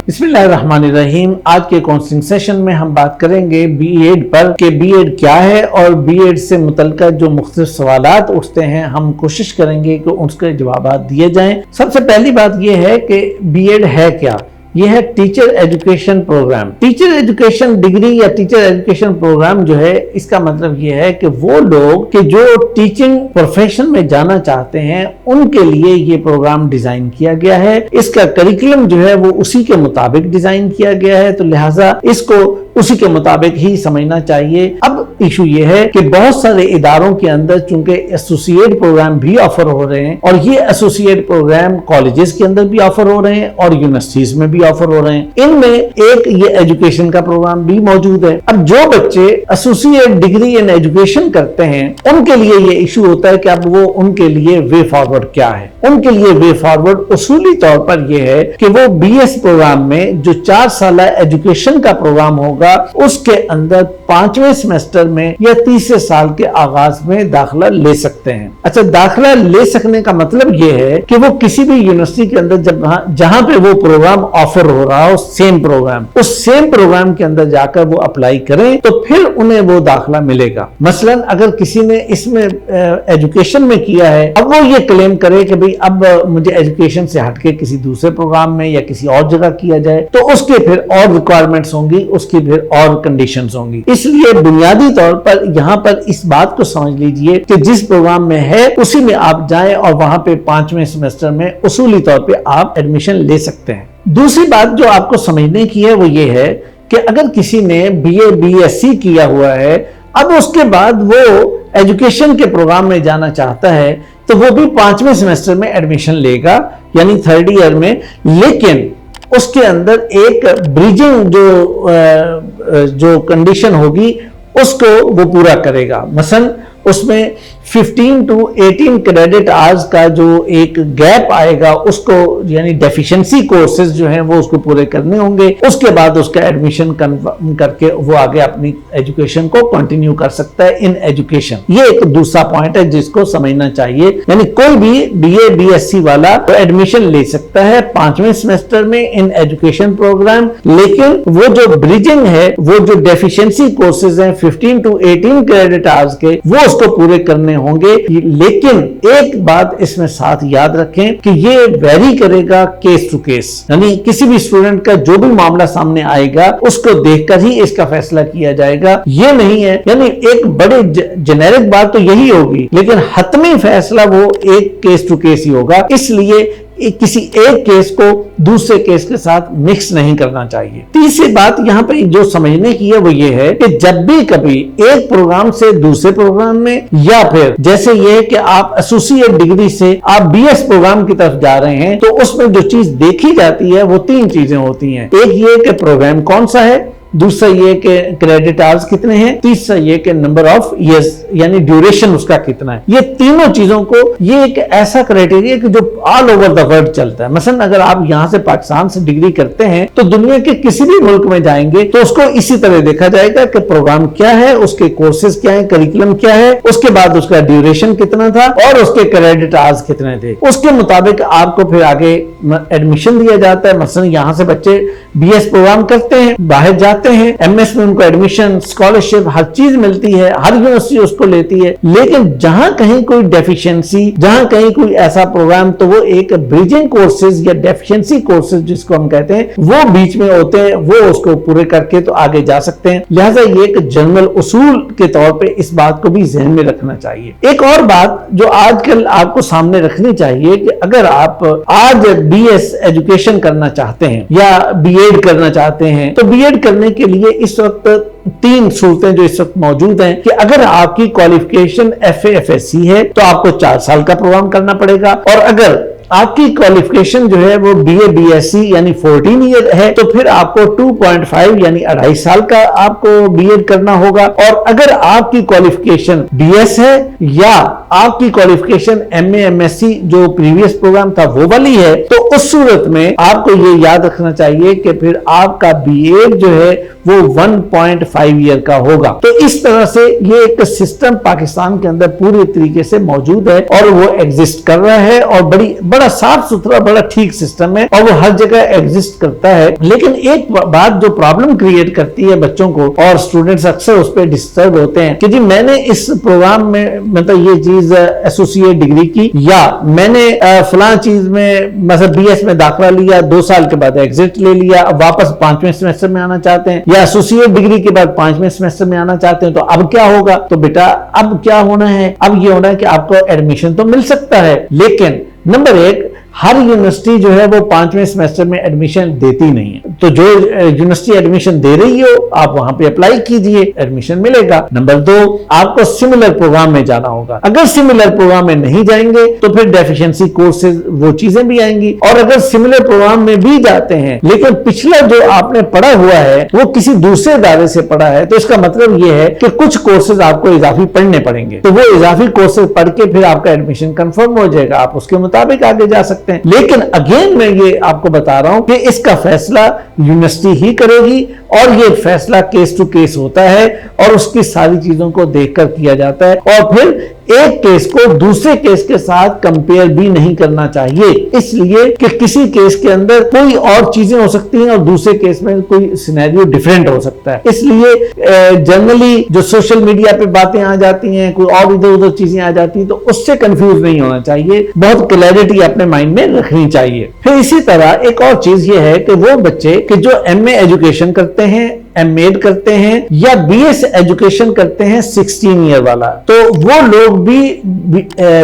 बिस्मिल्लाहिर्रहमानिर्रहीम। आज के काउंसलिंग सेशन में हम बात करेंगे बीएड पर कि बीएड क्या है और बीएड से मुतल्लिक़ जो मुख्तलिफ सवालात उठते हैं हम कोशिश करेंगे कि उसके जवाब दिए जाएं। सबसे पहली बात यह है कि बीएड है क्या। यह है teacher education programme. Teacher education degree या टीचर एजुकेशन प्रोग्राम जो है, इसका मतलब यह है कि वो लोग कि जो टीचिंग प्रोफेशन में जाना चाहते हैं उनके लिए ये प्रोग्राम डिजाइन किया गया है। इसका करिकुलम जो है वो उसी के मुताबिक डिजाइन किया गया है, तो लिहाजा इसको उसी के मुताबिक ही समझना चाहिए। अब इशू ये है कि बहुत सारे इदारों के अंदर चूंकि एसोसिएट प्रोग्राम भी ऑफर हो रहे हैं और ये एसोसिएट प्रोग्राम कॉलेजेस के अंदर भी ऑफर हो रहे हैं और यूनिवर्सिटीज में भी ऑफर हो रहे हैं। इनमें एक ये एजुकेशन का प्रोग्राम भी मौजूद है। अब जो बच्चे एसोसिएट डिग्री इन एजुकेशन करते हैं उनके लिए ये इशू होता है कि अब वो उनके लिए वे फॉरवर्ड क्या है। उनके लिए वे फॉरवर्ड उसूली तौर पर यह है कि वो बीएस प्रोग्राम में जो 4 साल एजुकेशन का प्रोग्राम होगा उसके अंदर 5वें सेमेस्टर में या तीसरे साल के आगाज में दाखिला ले सकते हैं। अच्छा, दाखिला ले सकने का मतलब यह है कि वो किसी भी यूनिवर्सिटी के अंदर जहां पे वो प्रोग्राम ऑफर हो रहा हो, सेम प्रोग्राम, उस सेम प्रोग्राम के अंदर जाकर वो अप्लाई करें तो फिर उन्हें वो दाखिला मिलेगा। मसलन अगर किसी ने इसमें एजुकेशन में किया है, अब वो ये क्लेम करे कि भाई अब मुझे एजुकेशन से हटके किसी दूसरे प्रोग्राम में या किसी और जगह किया जाए, तो उसके फिर और रिक्वायरमेंट्स होंगी, उसकी फिर और कंडीशंस होंगी। इसलिए बुनियादी तौर पर यहां पर इस बात को समझ लीजिए कि जिस प्रोग्राम में है उसी में आप जाएं और वहां पे 5वें सेमेस्टर में उसूली तौर पे आप एडमिशन ले सकते हैं। दूसरी बात जो आपको समझने की है वो ये है कि अगर किसी ने बीए बीएससी किया हुआ है, अब उसके बाद वो एजुकेशन के प्रोग्राम में जाना चाहता है तो वो भी 5वें सेमेस्टर में एडमिशन लेगा, यानी 3rd ईयर में, लेकिन उसके अंदर एक ब्रिजिंग जो कंडीशन होगी उसको वो पूरा करेगा। मसलन उसमें 15 to 18 क्रेडिट आवर्स का जो एक गैप आएगा उसको, यानी डेफिशिएंसी कोर्सेज जो हैं वो उसको पूरे करने होंगे। उसके बाद उसका एडमिशन कन्फर्म करके वो आगे अपनी एजुकेशन को कंटिन्यू कर सकता है इन एजुकेशन। ये एक दूसरा पॉइंट है जिसको समझना चाहिए। यानी कोई भी बीए बीएससी वाला तो एडमिशन ले सकता है 5वें सेमेस्टर में इन एजुकेशन प्रोग्राम, लेकिन वो जो ब्रिजिंग है, वो जो डेफिशिएंसी कोर्सेज हैं 15 to 18 क्रेडिट आवर्स के, वो उसको पूरे करने होंगे। लेकिन एक बात इसमें साथ याद रखें कि ये वेरी करेगा केस टू केस, यानी किसी भी स्टूडेंट का जो भी मामला सामने आएगा उसको देखकर ही इसका फैसला किया जाएगा। ये नहीं है, यानी एक बड़े जेनेरिक बात तो यही होगी, लेकिन हतमी फैसला वो एक केस टू केस ही होगा। इसलिए किसी एक केस को दूसरे केस के साथ मिक्स नहीं करना चाहिए। तीसरी बात यहाँ पे जो समझने की है वो ये है कि जब भी कभी एक प्रोग्राम से दूसरे प्रोग्राम में, या फिर जैसे ये कि आप एसोसिएट डिग्री से आप बीएस प्रोग्राम की तरफ जा रहे हैं, तो उसमें जो चीज देखी जाती है वो 3 चीजें होती हैं। एक ये कि प्रोग्राम कौन सा है, दूसरा ये कि क्रेडिट आवर्स कितने हैं, तीसरा ये कि नंबर ऑफ इयर्स यानी ड्यूरेशन उसका कितना है। ये तीनों चीजों को, ये एक ऐसा क्राइटेरिया कि जो ऑल ओवर द वर्ल्ड चलता है। मसलन अगर आप यहां से पाकिस्तान से डिग्री करते हैं तो दुनिया के किसी भी मुल्क में जाएंगे तो उसको इसी तरह देखा जाएगा कि प्रोग्राम क्या है, उसके कोर्सेज क्या है, करिकुलम क्या है, उसके बाद उसका ड्यूरेशन कितना था और उसके क्रेडिट आवर्स कितने थे। उसके मुताबिक आपको फिर आगे एडमिशन दिया जाता है। मसलन यहां से बच्चे बीएस प्रोग्राम करते हैं, बाहर जाते हैं, एमएस में उनको एडमिशन, स्कॉलरशिप, हर चीज मिलती है, हर यूनिवर्सिटी उसको लेती है। लेकिन जहां कहीं कोई डेफिशिएंसी, जहां कहीं कोई ऐसा प्रोग्राम, तो वो एक ब्रिजिंग कोर्सेज या डेफिशिएंसी कोर्सेज जिसको हम कहते हैं, वो बीच में होते हैं, वो उसको पूरे करके तो आगे जा सकते हैं। लिहाजा ये एक जनरल उसूल के तौर पे इस बात को भी ध्यान में रखना चाहिए। एक और बात जो आजकल आपको सामने रखनी चाहिए कि अगर आप आज बीएस एजुकेशन करना चाहते हैं या बीएड करना चाहते हैं, तो बीएड करने के लिए इस वक्त 3 सूरतें जो इस वक्त मौजूद हैं कि अगर आपकी क्वालिफिकेशन FA FSC है तो आपको 4 साल का प्रोग्राम करना पड़ेगा, और अगर आपकी क्वालिफिकेशन जो है वो बीए बीएससी यानी 14 ईयर है तो फिर आपको 2.5 यानी 2.5 साल का आपको बीएड करना होगा। और अगर आपकी क्वालिफिकेशन बीएस है या आपकी क्वालिफिकेशन एमए एमएससी जो प्रीवियस प्रोग्राम था वो वाली है, तो उस सूरत में आपको ये याद रखना चाहिए कि फिर आपका बीएड जो है वो 1.5 ईयर का होगा। तो इस तरह से ये एक सिस्टम पाकिस्तान के अंदर पूरी तरीके से मौजूद है और वो एग्जिस्ट कर रहा है और बड़ा बड़ा साफ सुथरा, बड़ा ठीक सिस्टम है और वो हर जगह एग्जिस्ट करता है। लेकिन एक बात जो प्रॉब्लम क्रिएट करती है बच्चों को, और स्टूडेंट्स अक्सर उस पर डिस्टर्ब होते हैं कि जी मैंने इस प्रोग्राम में मतलब ये चीज एसोसिएट डिग्री की, या मैंने फलां चीज में मतलब बीएस में दाखिला लिया, 2 साल के बाद एग्जिट ले लिया, अब वापस 5वें सेमेस्टर में आना चाहते हैं, या एसोसिएट डिग्री के बाद 5वें सेमेस्टर में आना चाहते हैं, तो अब क्या होगा? तो बेटा अब क्या होना है? अब ये होना है कि आपको एडमिशन तो मिल सकता है, लेकिन नंबर 1, हर यूनिवर्सिटी जो है वो 5वें सेमेस्टर में एडमिशन देती नहीं है। तो जो यूनिवर्सिटी एडमिशन दे रही हो आप वहां पे अप्लाई कीजिए, एडमिशन मिलेगा। नंबर 2, आपको सिमिलर प्रोग्राम में जाना होगा। अगर सिमिलर प्रोग्राम में नहीं जाएंगे तो फिर डेफिशिएंसी कोर्सेज वो चीजें भी आएंगी, और अगर सिमिलर प्रोग्राम में भी जाते हैं लेकिन पिछला जो आपने पढ़ा हुआ है वो किसी दूसरे दायरे से पढ़ा है, तो इसका मतलब ये है कि कुछ कोर्सेज आपको इजाफी पढ़ने पड़ेंगे। तो वो इजाफी कोर्सेज पढ़ के फिर आपका एडमिशन कंफर्म हो जाएगा, आप उसके मुताबिक आगे जा सकते हैं। लेकिन अगेन मैं ये आपको बता रहा हूं कि इसका फैसला यूनिवर्सिटी ही करेगी, और ये फैसला केस टू केस होता है और उसकी सारी चीजों को देखकर किया जाता है, और फिर एक केस को दूसरे केस के साथ कंपेयर भी नहीं करना चाहिए, इसलिए कि किसी केस के अंदर कोई और चीजें हो सकती हैं और दूसरे केस में कोई सिनेरियो डिफरेंट हो सकता है। इसलिए जनरली जो सोशल मीडिया पे बातें आ जाती हैं, कोई और इधर उधर चीजें आ जाती हैं, तो उससे कंफ्यूज नहीं होना चाहिए, बहुत क्लैरिटी अपने माइंड में रखनी चाहिए। फिर इसी तरह एक और चीज ये है कि वो बच्चे कि जो एमए एजुकेशन करते हैं, एमएड करते हैं या बीएस एजुकेशन करते हैं 16 ईयर वाला, तो वो लोग भी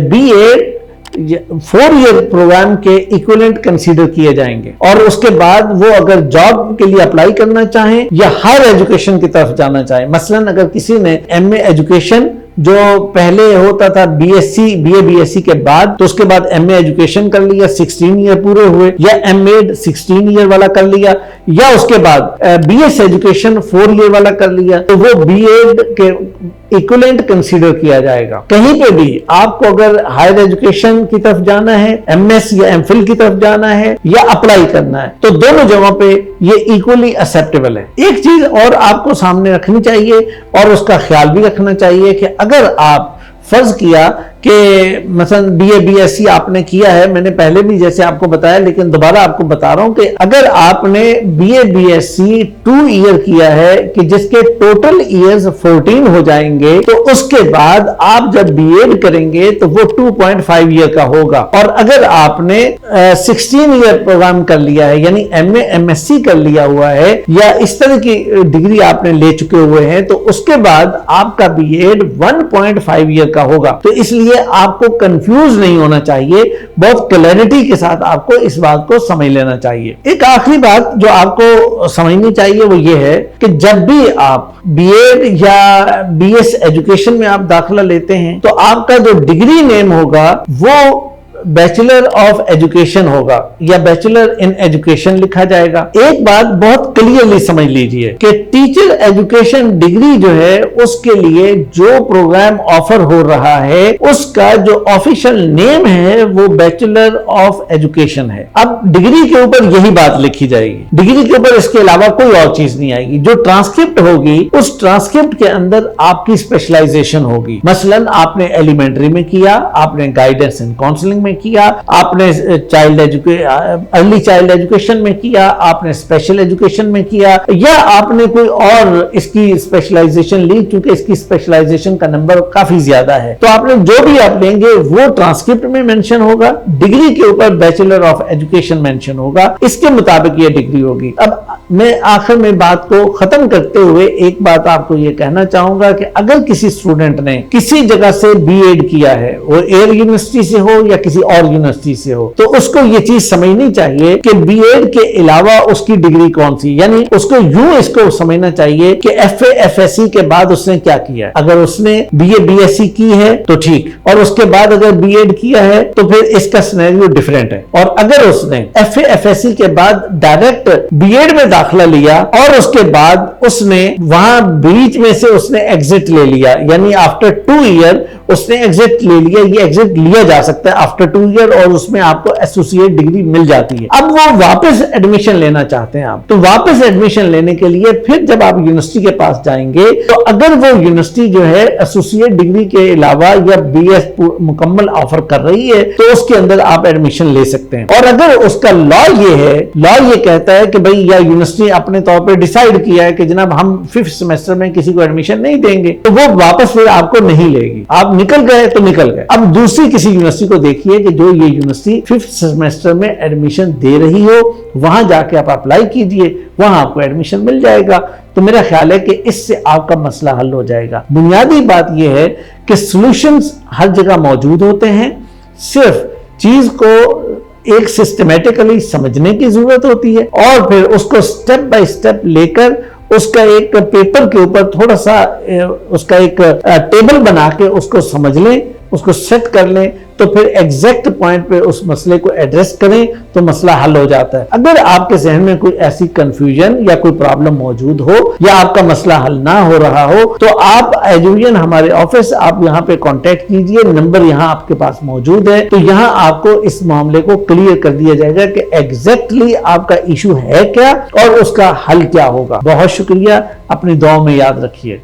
बीएड 4 ईयर प्रोग्राम के इक्विवेलेंट कंसीडर किए जाएंगे, और उसके बाद वो अगर जॉब के लिए अप्लाई करना चाहें या हायर एजुकेशन की तरफ जाना चाहें, मसलन अगर किसी ने एमए एजुकेशन जो पहले होता था बीएससी बीएससी के बाद, तो उसके बाद एमए एजुकेशन कर लिया, 16 ईयर पूरे हुए, या एमएड 16 ईयर वाला कर लिया, या उसके बाद बीएस एजुकेशन 4 ईयर वाला कर लिया, तो वो बीएड के इक्विवेलेंट कंसीडर किया जाएगा। कहीं पे भी आपको अगर हायर एजुकेशन की तरफ जाना है, एमएस या एमफिल की तरफ जाना है या अप्लाई करना है, तो दोनों जगहों पे ये इक्वली एक्सेप्टेबल है। एक चीज और आपको सामने रखनी चाहिए और उसका ख्याल भी रखना चाहिए कि अगर आप फर्ज किया कि मसलन बीए बीएससी आपने किया है, मैंने पहले भी जैसे आपको बताया लेकिन दोबारा आपको बता रहा हूं कि अगर आपने बीए बीएससी 2 ईयर किया है कि जिसके टोटल ईयर्स 14 हो जाएंगे, तो उसके बाद आप जब बीएड करेंगे तो वो 2.5 ईयर का होगा। और अगर आपने 16 ईयर प्रोग्राम कर लिया है, यानी एमए एमएससी कर लिया हुआ है या इस तरह की डिग्री आपने ले चुके हुए हैं, तो उसके बाद आपका बीएड 1.5 ईयर का होगा। तो इसलिए आपको कंफ्यूज नहीं होना चाहिए, बहुत क्लैरिटी के साथ आपको इस बात को समझ लेना चाहिए। एक आखिरी बात जो आपको समझनी चाहिए वो ये है कि जब भी आप बीएड या बीएस एजुकेशन में आप दाखिला लेते हैं, तो आपका जो डिग्री नेम होगा वो बैचलर ऑफ एजुकेशन होगा या बैचलर इन एजुकेशन लिखा जाएगा। एक बात बहुत क्लियरली समझ लीजिए कि टीचर एजुकेशन डिग्री जो है उसके लिए जो प्रोग्राम ऑफर हो रहा है उसका जो ऑफिशियल नेम है वो बैचलर ऑफ एजुकेशन है। अब डिग्री के ऊपर यही बात लिखी जाएगी, डिग्री के ऊपर इसके अलावा कोई और चीज नहीं आएगी। जो ट्रांसक्रिप्ट होगी उस ट्रांसक्रिप्ट के अंदर आपकी स्पेशलाइजेशन होगी। मसलन आपने एलिमेंट्री में किया, आपने गाइडेंस एंड काउंसलिंग में किया, आपने अर्ली चाइल्ड एजुकेशन में किया, आपने स्पेशल एजुकेशन में किया, या आपने कोई और इसकी स्पेशलाइजेशन ली, क्योंकि इसकी स्पेशलाइजेशन का नंबर काफी ज्यादा है। तो आपने जो भी आप लेंगे वो ट्रांसक्रिप्ट में मेंशन होगा, डिग्री के ऊपर बैचलर ऑफ एजुकेशन मेंशन होगा, इसके मुताबिक ये डिग्री होगी। अब मैं आखिर में बात को खत्म करते हुए एक बात आपको ये कहना चाहूंगा कि अगर किसी स्टूडेंट ने किसी जगह से बीएड किया है, वो एयर यूनिवर्सिटी से हो या किसी और यूनिवर्सिटी से हो, तो उसको ये चीज समझनी चाहिए कि बीएड के अलावा उसकी डिग्री कौन सी, यानी उसको यूं इसको समझना चाहिए कि एफए एफएससी के बाद उसने क्या किया है। अगर उसने बीए बीएससी की है तो ठीक, और उसके बाद अगर बीएड किया है तो फिर इसका सिनेरियो डिफरेंट है। और अगर उसने एफए एफएससी के बाद डायरेक्ट बीएड में दाखिला लिया और उसके बाद उसने वहां बीच में से उसने एग्जिट ले लिया, यानी आफ्टर 2 ईयर उसने एग्जिट ले लिया, ये एग्जिट लिया जा सकता है आफ्टर 2 ईयर और उसमें आपको एसोसिएट डिग्री मिल जाती है। अब वो वापस एडमिशन लेना चाहते हैं आप, तो वापस एडमिशन लेने के लिए फिर जब आप यूनिवर्सिटी के पास जाएंगे तो अगर वो यूनिवर्सिटी जो है एसोसिएट डिग्री के अलावा या बीएस मुकम्मल ऑफर कर रही है तो उसके अंदर आप एडमिशन ले सकते हैं। और अगर उसका लॉ ये है, लॉ ये कहता है कि भाई या यूनिवर्सिटी अपने तौर पे डिसाइड किया है कि जनाब हम 5th सेमेस्टर में किसी को एडमिशन नहीं देंगे, तो वो वापस फिर आपको नहीं लेगी। आप निकल गए तो निकल गए। अब दूसरी किसी यूनिवर्सिटी को देखिए कि जो ये यूनिवर्सिटी 5th सेमेस्टर में एडमिशन दे रही हो, वहां जाके आप अप्लाई कीजिए, वहां आपको एडमिशन मिल जाएगा। तो मेरा ख्याल है कि इससे आपका मसला हल हो जाएगा। बुनियादी बात यह है कि सॉल्यूशंस हर जगह मौजूद होते हैं, सिर्फ चीज को एक सिस्टमेटिकली समझने की जरूरत होती है और फिर उसको स्टेप बाय स्टेप लेकर उसका एक पेपर के ऊपर थोड़ा सा उसका एक टेबल बना के उसको समझ लें, उसको सेट कर लें, तो फिर एग्जैक्ट पॉइंट पे उस मसले को एड्रेस करें तो मसला हल हो जाता है। अगर आपके जहन में कोई ऐसी कंफ्यूजन या कोई प्रॉब्लम मौजूद हो या आपका मसला हल ना हो रहा हो तो आप एजुविजन हमारे ऑफिस, आप यहाँ पे कांटेक्ट कीजिए, नंबर यहाँ आपके पास मौजूद है। तो यहाँ आपको इस मामले को क्लियर कर दिया जाएगा कि एग्जैक्टली आपका इशू है क्या और उसका हल क्या होगा। बहुत शुक्रिया, अपनी दुआ में याद रखिए।